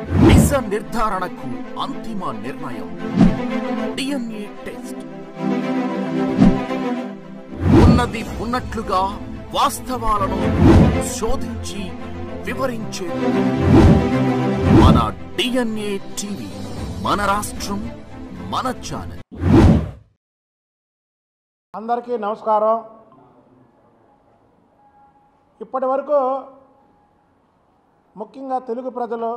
నిజ నిర్ధారణకు అంతిమ నిర్ణయం DNA టెస్ట్. ఉన్నది ఉన్నట్లుగా వాస్తవాలను శోధించి వివరించే మన DNA టీవీ, మన రాష్ట్రం, మన ఛానల్. అందరికీ నమస్కారం. ఇప్పటి వరకు ముఖ్యంగా తెలుగు ప్రజలు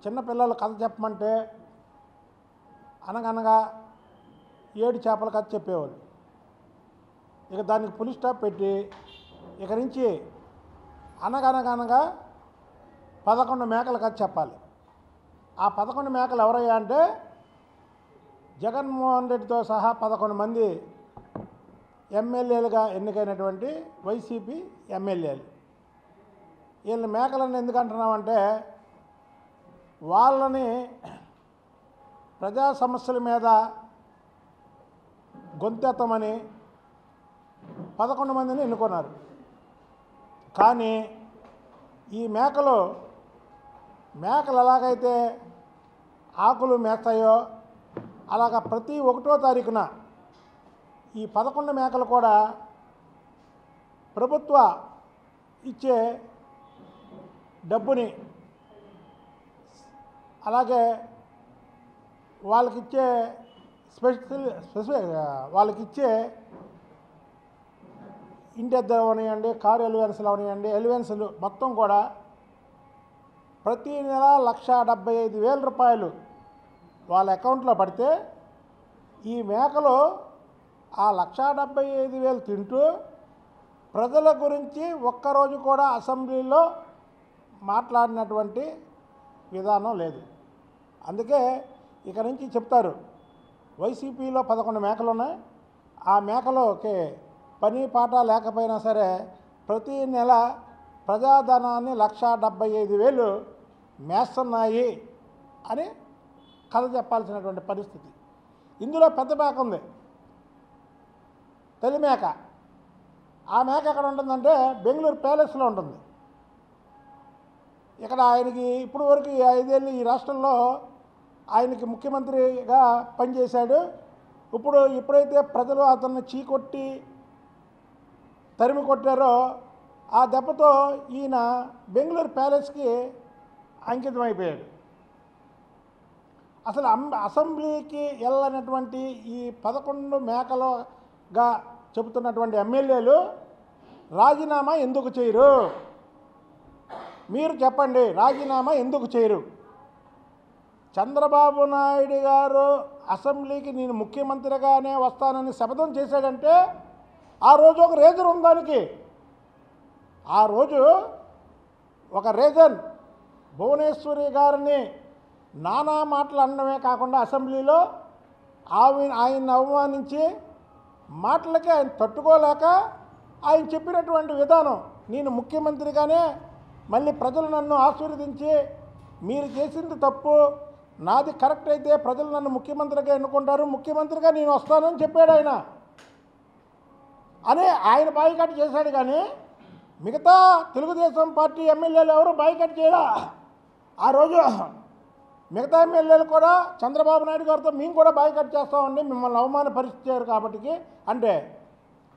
చిన్నపిల్లలు కథ చెప్పమంటే అనగనగా 7 చేపల కథ చెప్పేవాళ్ళు. ఇక దానికి ఫుల్ స్టాప్ పెట్టి ఇక నుంచి అనగనగా 11 మేకల కథ చెప్పాలి. ఆ 11 మేకలు ఎవరయ్యా అంటే జగన్మోహన్ రెడ్డితో సహా 11 మంది ఎమ్మెల్యేలుగా ఎన్నికైనటువంటి వైసీపీ ఎమ్మెల్యేలు. వీళ్ళని మేకలను ఎందుకు అంటున్నామంటే వాళ్ళని ప్రజా సమస్యల మీద గొంతెత్తమని 11 మందిని ఎన్నుకున్నారు. కానీ ఈ మేకలు ఎలాగైతే ఆకులు మేస్తాయో అలాగా ప్రతి 1వ తారీఖున ఈ 11 మేకలు కూడా ప్రభుత్వ ఇచ్చే డబ్బుని అలాగే వాళ్ళకిచ్చే వాళ్ళకిచ్చే ఇంటి అద్దె అవనివ్వండి, కారు ఎలివెన్స్లు అవనివ్వండి, ఎలివెన్స్లు మొత్తం కూడా ప్రతి నెల 1,75,000 రూపాయలు వాళ్ళ అకౌంట్లో పడితే ఈ మేకలు ఆ 1,75,000 తింటూ ప్రజల గురించి ఒక్కరోజు కూడా అసెంబ్లీలో మాట్లాడినటువంటి విధానం లేదు. అందుకే ఇక నుంచి చెప్తారు వైసీపీలో 11 మేకలు ఉన్నాయి. ఆ మేకలోకి పని పాట లేకపోయినా సరే ప్రతి నెల ప్రజాధనాన్ని 1,75,000 మేస్తున్నాయి అని కథ చెప్పాల్సినటువంటి పరిస్థితి. ఇందులో పెద్ద మేక ఉంది, తల్లి మేక. ఆ మేక ఎక్కడ ఉంటుందంటే బెంగళూరు ప్యాలెస్లో ఉంటుంది. ఇక్కడ ఆయనకి ఇప్పుడు వరకు 5 ఏళ్ళు ఈ రాష్ట్రంలో ఆయనకి ముఖ్యమంత్రిగా పనిచేశాడు. ఎప్పుడైతే ప్రజలు అతన్ని చీకొట్టి తరిమి కొట్టారో ఆ దెబ్బతో ఈయన బెంగళూరు ప్యాలెస్కి అంకితం అయిపోయాడు. అసలు అసెంబ్లీకి వెళ్ళనటువంటి ఈ 11 మేకలుగా చెబుతున్నటువంటి ఎమ్మెల్యేలు రాజీనామా ఎందుకు చేయరు? మీరు చెప్పండి, రాజీనామా ఎందుకు చేయరు? చంద్రబాబు నాయుడు గారు అసెంబ్లీకి నేను ముఖ్యమంత్రిగానే వస్తానని శపథం చేశాడంటే ఆ రోజు ఒక రీజన్ ఉంది దానికి. ఆ రోజు ఒక రీజన్ భువనేశ్వరి గారిని నానా మాటలు అనడమే కాకుండా అసెంబ్లీలో ఆయన్ని అవమానించి మాటలకి ఆయన తట్టుకోలేక ఆయన చెప్పినటువంటి విధానం, నేను ముఖ్యమంత్రిగానే మళ్ళీ ప్రజలు నన్ను ఆశీర్వదించి మీరు చేసింది తప్పు, నాది కరెక్ట్ అయితే ప్రజలు నన్ను ముఖ్యమంత్రిగా ఎన్నుకుంటారు, ముఖ్యమంత్రిగా నేను వస్తానని చెప్పాడు ఆయన. అని ఆయన బాయ్కాట్ చేశాడు. కానీ మిగతా తెలుగుదేశం పార్టీ ఎమ్మెల్యేలు ఎవరు బాయ్కాట్ చేయరా? ఆ రోజు మిగతా ఎమ్మెల్యేలు కూడా చంద్రబాబు నాయుడు గారితో మేము కూడా బాయ్కాట్ చేస్తామండి, మిమ్మల్ని అవమానపరిచారు కాబట్టి అంటే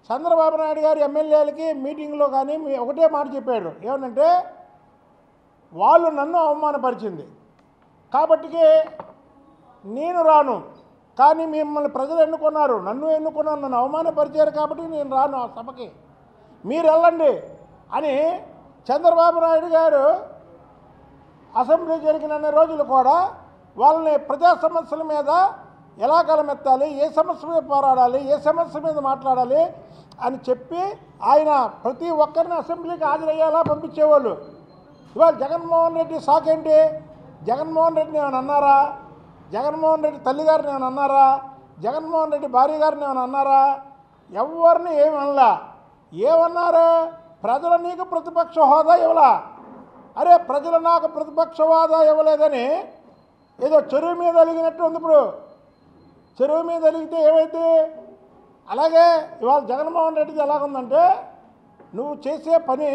చంద్రబాబు నాయుడు గారు ఎమ్మెల్యేలకి మీటింగ్లో కానీ ఒకటే మాట చెప్పాడు, ఏమనంటే వాళ్ళు నన్ను అవమానపరిచింది కాబట్టి నేను రాను, కానీ మిమ్మల్ని ప్రజలు ఎన్నుకున్నారు, నన్ను ఎన్నుకున్నారు, నన్ను అవమానపరిచారు కాబట్టి నేను రాను ఆ సభకి, మీరు వెళ్ళండి అని చంద్రబాబు నాయుడు గారు అసెంబ్లీ జరిగిన రోజులు కూడా వాళ్ళని ప్రజా సమస్యల మీద ఎలా గలమెత్తాలి, ఏ సమస్య మీద పోరాడాలి, ఏ సమస్య మీద మాట్లాడాలి అని చెప్పి ఆయన ప్రతి ఒక్కరిని అసెంబ్లీకి హాజరయ్యేలా పంపించేవాళ్ళు. ఇవాళ జగన్మోహన్ రెడ్డి సాకేంటి? జగన్మోహన్ రెడ్డిని ఏమైనా అన్నారా? జగన్మోహన్ రెడ్డి తల్లిగారిని ఏమైనా అన్నారా? జగన్మోహన్ రెడ్డి భార్య గారిని ఏమైనా అన్నారా? ఎవరిని ఏమి అనలా. ఏమన్నారు? ప్రజలు నీకు ప్రతిపక్ష హోదా ఇవ్వలా. అరే ప్రజలు నాకు ప్రతిపక్ష హోదా ఇవ్వలేదని ఏదో చెరువు మీద అలిగినట్టు ఉంది. ఇప్పుడు చెరువు మీద అలిగితే ఏమైతే అలాగే ఇవాళ జగన్మోహన్ రెడ్డిది ఎలాగుందంటే నువ్వు చేసే పని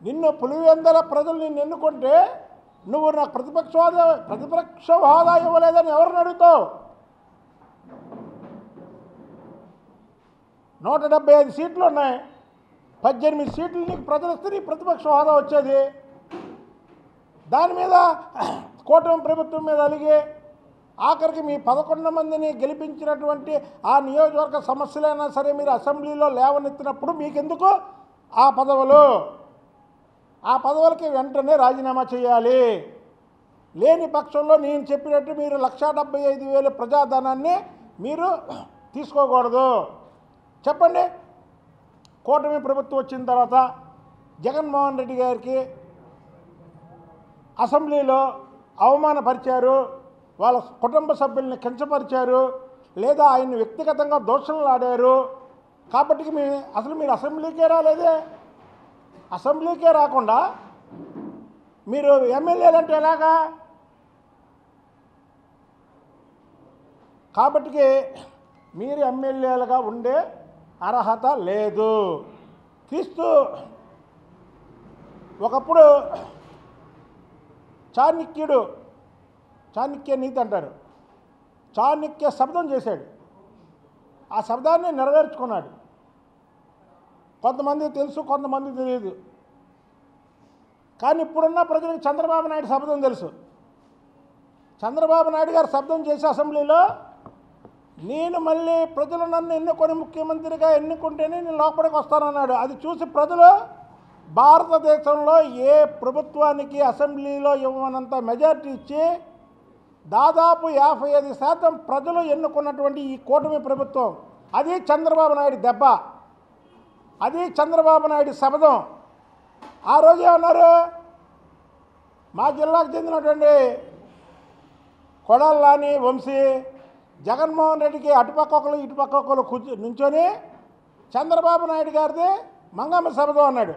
నిన్ను పులివెందల ప్రజలు నిన్ను ఎన్నుకుంటే నువ్వు నాకు ప్రతిపక్ష హోదా ఇవ్వలేదని ఎవరిని అడుగుతావు? 175 సీట్లు ఉన్నాయి, 18 సీట్లు నీకు ప్రజలు ఇస్తే నీ ప్రతిపక్ష హోదా వచ్చేది. దాని మీద కూటమి ప్రభుత్వం మీద అలిగి ఆఖరికి మీ 11 మందిని గెలిపించినటువంటి ఆ నియోజకవర్గ సమస్యలైనా సరే మీరు అసెంబ్లీలో లేవనెత్తినప్పుడు మీకెందుకు ఆ పదవులు? ఆ పదవులకి వెంటనే రాజీనామా చేయాలి. లేని పక్షంలో నేను చెప్పినట్టు మీరు 1,75,000 ప్రజాధనాన్ని మీరు తీసుకోకూడదు. చెప్పండి. కూటమి ప్రభుత్వం వచ్చిన తర్వాత జగన్మోహన్ రెడ్డి గారికి అసెంబ్లీలో అవమానపరిచారు, వాళ్ళ కుటుంబ సభ్యుల్ని కించపరిచారు, లేదా ఆయన్ని వ్యక్తిగతంగా దోషణలు ఆడారు. కాబట్టి మీరు అసెంబ్లీకే రాలేదే. అసెంబ్లీకే రాకుండా మీరు ఎమ్మెల్యేలు అంటే ఎలాగా? కాబట్టి మీరు ఎమ్మెల్యేలుగా ఉండే అర్హత లేదు. క్రీస్తు ఒకప్పుడు చాణక్య నీతి అంటారు, చాణక్య శబ్దం చేశాడు. ఆ శబ్దాన్ని నెరవేర్చుకున్నాడు. కొంతమంది తెలుసు, కొంతమంది తెలియదు. కానీ ఇప్పుడున్న ప్రజలకు చంద్రబాబు నాయుడు శబ్దం తెలుసు. చంద్రబాబు నాయుడు గారు శబ్దం చేసి అసెంబ్లీలో నేను మళ్ళీ ప్రజలు నన్ను ఎన్నుకొని ముఖ్యమంత్రిగా ఎన్నుకుంటేనే నేను లోపలికి వస్తానన్నాడు. అది చూసి ప్రజలు భారతదేశంలో ఏ ప్రభుత్వానికి అసెంబ్లీలో ఇవ్వనంత మెజార్టీ ఇచ్చి దాదాపు 55% ప్రజలు ఎన్నుకున్నటువంటి ఈ కూటమి ప్రభుత్వం, అది చంద్రబాబు నాయుడు దెబ్బ, అది చంద్రబాబు నాయుడు శబ్దం. ఆ రోజు ఏమన్నారు? మా జిల్లాకు చెందినటువంటి కొడాలి నాని వంశీ జగన్మోహన్ రెడ్డికి అటుపక్క ఒకరు ఇటుపక్క ఒకరు నుంచొని చంద్రబాబు నాయుడు గారిది మంగమ్మ శబ్దం అన్నాడు.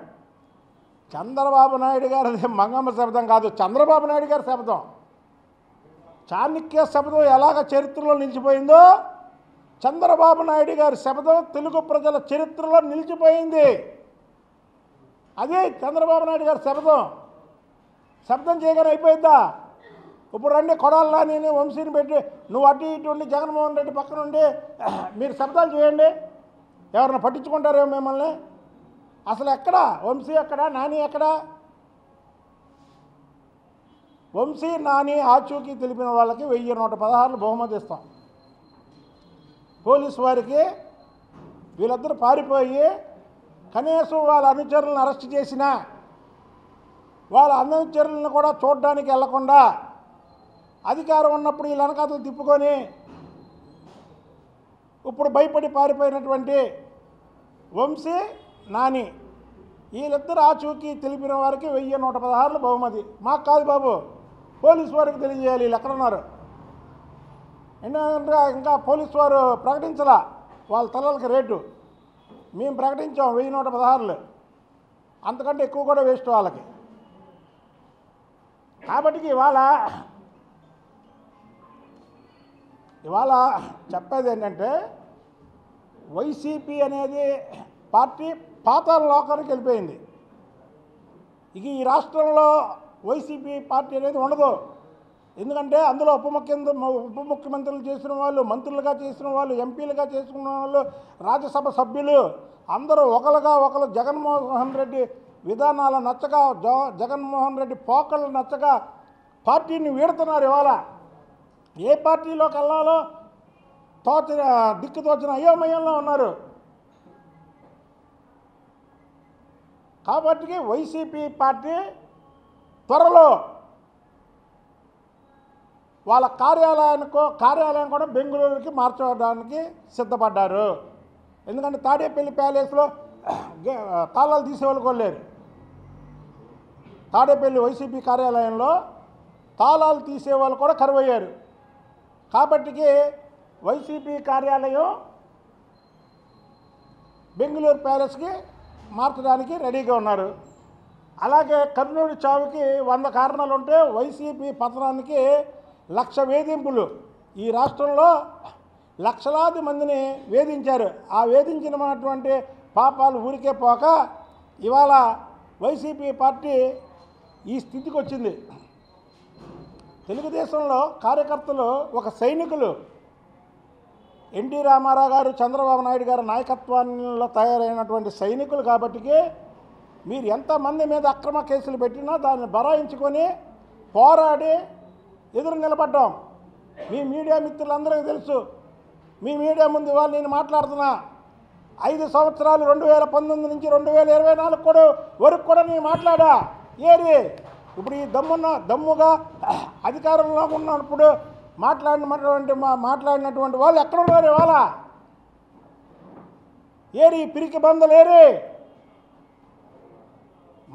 చంద్రబాబు నాయుడు గారిది మంగమ్మ శబ్దం కాదు, చంద్రబాబు నాయుడు గారి శబ్దం. చాణక్య శబ్దం ఎలాగ చరిత్రలో నిలిచిపోయిందో చంద్రబాబు నాయుడు గారి శబ్దం తెలుగు ప్రజల చరిత్రలో నిలిచిపోయింది. అదే చంద్రబాబు నాయుడు గారి శబ్దం చేయగానే అయిపోయిందా? ఇప్పుడు రండి, కొడాలి నాని వంశీని పెట్టి నువ్వు అటు ఇటు ఉండి జగన్మోహన్ రెడ్డి పక్కన ఉండి మీరు శబ్దాలు చేయండి, ఎవరైనా పట్టించుకుంటారేమో మిమ్మల్ని. అసలు ఎక్కడా వంశీ, ఎక్కడా నాని, ఎక్కడా? వంశీ నాని ఆచూకీ తెలిపిన వాళ్ళకి 1116 బహుమతి ఇస్తాం. పోలీసు వారికి వీళ్ళిద్దరూ పారిపోయి కనీసం వాళ్ళ అనుచరులను అరెస్ట్ చేసినా వాళ్ళ అనుచరులను కూడా చూడడానికి వెళ్లకుండా అధికారం ఉన్నప్పుడు వీళ్ళ వెనకాతలు తిప్పుకొని ఇప్పుడు భయపడి పారిపోయినటువంటి వంశీ నాని వీళ్ళిద్దరు ఆచూకీ తెలిపిన వారికి 1116 బహుమతి. మాకు కాదు బాబు, పోలీసు వారికి తెలియజేయాలి. వీళ్ళు ఎక్కడున్నారు? ఎందుకంటే ఇంకా పోలీసు వారు ప్రకటించలా వాళ్ళ తలలకి రేటు. మేము ప్రకటించాం 1116, అంతకంటే ఎక్కువ కూడా వేస్ట్ వాళ్ళకి. కాబట్టి ఇవాళ చెప్పేది ఏంటంటే వైసీపీ అనేది పార్టీ పాతాళ లోకానికి వెళ్ళిపోయింది. ఇక ఈ రాష్ట్రంలో వైసీపీ పార్టీ అనేది ఉండదు. ఎందుకంటే అందులో ఉప ముఖ్యమంత్రులు చేసిన వాళ్ళు, మంత్రులుగా చేసిన వాళ్ళు, ఎంపీలుగా చేసుకున్న వాళ్ళు, రాజ్యసభ సభ్యులు అందరూ ఒకరు జగన్మోహన్ రెడ్డి విధానాలు నచ్చక, జగన్మోహన్ రెడ్డి పోకళ్ళు నచ్చక పార్టీని వీడుతున్నారు. ఇవాళ ఏ పార్టీలోకి వెళ్ళాలో దిక్కుతోచిన అయోమయంలో ఉన్నారు. కాబట్టి వైసీపీ పార్టీ త్వరలో వాళ్ళ కార్యాలయం కూడా బెంగళూరుకి మార్చడానికి సిద్ధపడ్డారు. ఎందుకంటే తాడేపల్లి ప్యాలెస్లో తాళాలు తీసేవాళ్ళు కూడా లేరు. తాడేపల్లి వైసీపీ కార్యాలయంలో తాళాలు తీసేవాళ్ళు కూడా కరువయ్యారు. కాబట్టి వైసీపీ కార్యాలయం బెంగళూరు ప్యాలెస్కి మార్చడానికి రెడీగా ఉన్నారు. అలాగే కర్నూలు చావుకి 100 కారణాలు ఉంటే వైసీపీ పతనానికి 1,00,000 వేధింపులు. ఈ రాష్ట్రంలో లక్షలాది మందిని వేధించారు. ఆ వేధించినటువంటి పాపాలు ఊరికే పోక ఇవాళ వైసీపీ పార్టీ ఈ స్థితికి వచ్చింది. తెలుగుదేశంలో కార్యకర్తలు ఒక సైనికులు. ఎన్టీ రామారావు గారు, చంద్రబాబు నాయుడు గారి నాయకత్వంలో తయారైనటువంటి సైనికులు కాబట్టికి మీరు ఎంతమంది మీద అక్రమ కేసులు పెట్టినా దాన్ని బరాయించుకొని పోరాడి ఎదురు నిలబడ్డాం. మీ మీడియా మిత్రులందరికీ తెలుసు. మీ మీడియా ముందు ఇవాళ నేను మాట్లాడుతున్నా. 5 సంవత్సరాలు 2019 నుంచి 2024 వరకు కూడా నేను మాట్లాడా. ఏది ఇప్పుడు ఈ దమ్ముగా అధికారంలో ఉన్నప్పుడు మాట్లాడినటువంటి వాళ్ళు ఎక్కడున్నారు ఇవాళ? ఏరి పిరికి బందలేరి.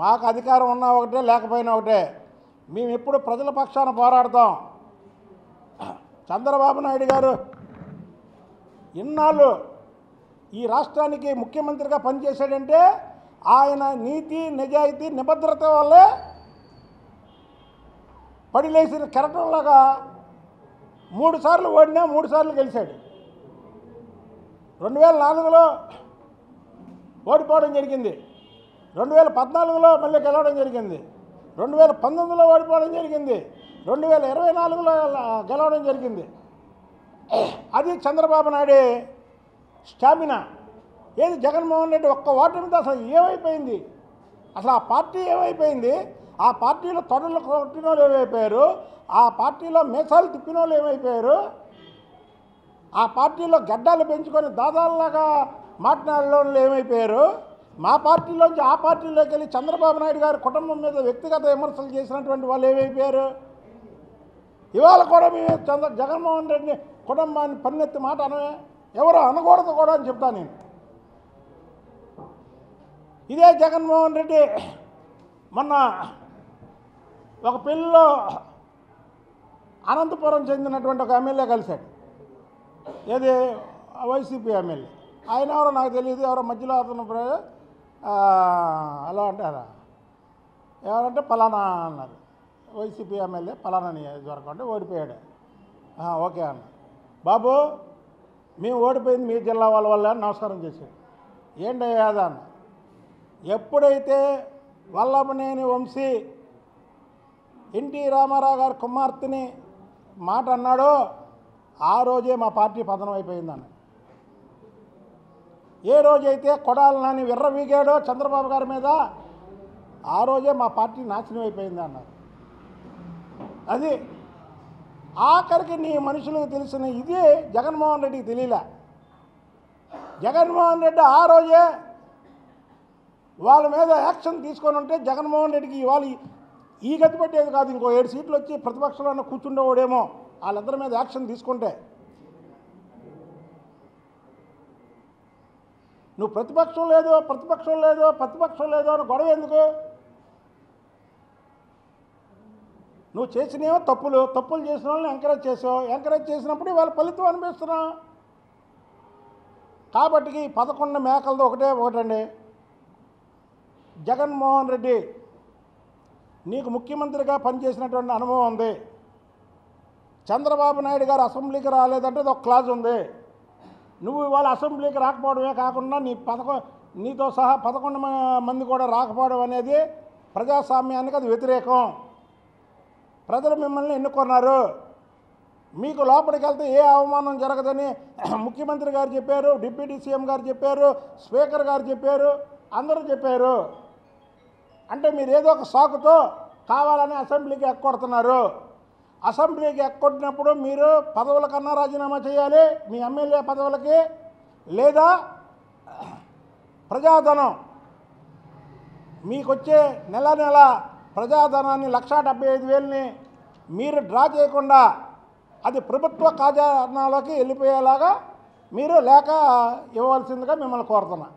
మాకు అధికారం ఉన్నా ఒకటే, లేకపోయినా ఒకటే. మేము ఎప్పుడు ప్రజల పక్షాన పోరాడతాం. చంద్రబాబు నాయుడు గారు ఇన్నాళ్ళు ఈ రాష్ట్రానికి ముఖ్యమంత్రిగా పనిచేశాడంటే ఆయన నీతి, నిజాయితీ, నిబద్ధత వల్లే పడిలేసిన కెరటంలాగా 3 సార్లు ఓడినా 3 సార్లు గెలిచాడు. 2004లో ఓడిపోవడం జరిగింది. 2014లో మళ్ళీ గెలవడం జరిగింది. 2019లో ఓడిపోవడం జరిగింది. 2024లో గెలవడం జరిగింది. అది చంద్రబాబు నాయుడు స్టామినా. ఏది జగన్మోహన్ రెడ్డి ఒక్క ఓటు మీద అసలు ఏమైపోయింది? అసలు ఆ పార్టీ ఏమైపోయింది? ఆ పార్టీలో తొడలు కొట్టిన వాళ్ళు ఏమైపోయారు? ఆ పార్టీలో మేసాలు తిప్పిన వాళ్ళు ఏమైపోయారు? ఆ పార్టీలో గడ్డాలు పెంచుకొని దాదాలాగా మాట్లాడిన వాళ్ళు ఏమైపోయారు? మా పార్టీలోంచి ఆ పార్టీలోకి వెళ్ళి చంద్రబాబు నాయుడు గారి కుటుంబం మీద వ్యక్తిగత విమర్శలు చేసినటువంటి వాళ్ళు ఏమైపోయారు? ఇవాళ కూడా మేము జగన్మోహన్ రెడ్డిని కుటుంబాన్ని పన్నెత్తి మాట అనవే, ఎవరు అనకూడదు కూడా అని చెప్తాను నేను. ఇదే జగన్మోహన్ రెడ్డి మొన్న ఒక పెళ్ళిలో అనంతపురం చెందినటువంటి ఒక ఎమ్మెల్యే కలిశాడు. ఏది వైసీపీ ఎమ్మెల్యే. ఆయన ఎవరో నాకు తెలియదు. ఎవరో మధ్యలో అతను అలా అంటారా, ఎవరంటే పలానా అన్నారు. వైసీపీ ఎమ్మెల్యే పలానా నియోజకవర్గం అంటే ఓడిపోయాడు. ఓకే అన్న. బాబు మేము ఓడిపోయింది మీ జిల్లా వాళ్ళ వల్ల నమస్కారం చేశాడు. ఏంటయ్యా అన్న? ఎప్పుడైతే వల్లభనేని వంశీ ఎన్టీ రామారావు గారి కుమార్తెని మాట అన్నాడో ఆ రోజే మా పార్టీ పతనం అయిపోయిందన్న. ఏ రోజైతే కొడాలి నాని విర్రవీగాడో చంద్రబాబు గారి మీద ఆ రోజే మా పార్టీ నాశనం అయిపోయింది అన్నారు. అది ఆఖరికి నీ మనుషులకు తెలిసిన ఇది జగన్మోహన్ రెడ్డికి తెలియలే. జగన్మోహన్ రెడ్డి ఆ రోజే వాళ్ళ మీద యాక్షన్ తీసుకొని ఉంటే జగన్మోహన్ రెడ్డికి ఇవాళ ఈ గతి పట్టేది కాదు. ఇంకో 7 సీట్లు వచ్చి ప్రతిపక్షంలో కూర్చుండేవాడేమో వాళ్ళిద్దరి మీద యాక్షన్ తీసుకుంటే. నువ్వు ప్రతిపక్షం లేదు అని గొడవ ఎందుకు? నువ్వు చేసినేమో తప్పులు చేసిన వాళ్ళని ఎంకరేజ్ చేసినప్పుడు వాళ్ళ ఫలితం అనిపిస్తున్నావు. కాబట్టి 11 మేకలతో ఒకటండి. జగన్మోహన్ రెడ్డి నీకు ముఖ్యమంత్రిగా పనిచేసినటువంటి అనుభవం ఉంది. చంద్రబాబు నాయుడు గారు అసెంబ్లీకి రాలేదంటే ఒక క్లాజ్ ఉంది. నువ్వు ఇవాళ అసెంబ్లీకి రాకపోవడమే కాకుండా నీతో సహా 11 మంది కూడా రాకపోవడం అనేది ప్రజాస్వామ్యానికి అది వ్యతిరేకం. ప్రజలు మిమ్మల్ని ఎన్నుకున్నారు. మీకు లోపలికి వెళ్తే ఏ అవమానం జరగదని ముఖ్యమంత్రి గారు చెప్పారు, డిప్యూటీ సీఎం గారు చెప్పారు, స్పీకర్ గారు చెప్పారు, అందరూ చెప్పారు. అంటే మీరు ఏదో ఒక సాకుతో కావాలని అసెంబ్లీకి ఎక్కొడుతున్నారు. అసెంబ్లీకి ఎక్కొట్టినప్పుడు మీరు పదవుల కన్నా రాజీనామా చేయాలి, మీ ఎమ్మెల్యే పదవులకి. లేదా ప్రజాధనం మీకొచ్చే నెల ప్రజాధనాన్ని 1,75,000ని మీరు డ్రా చేయకుండా అది ప్రభుత్వ ఖజానాలోకి వెళ్ళిపోయేలాగా మీరు లేఖ ఇవ్వాల్సిందిగా మిమ్మల్ని కోరుతున్నా.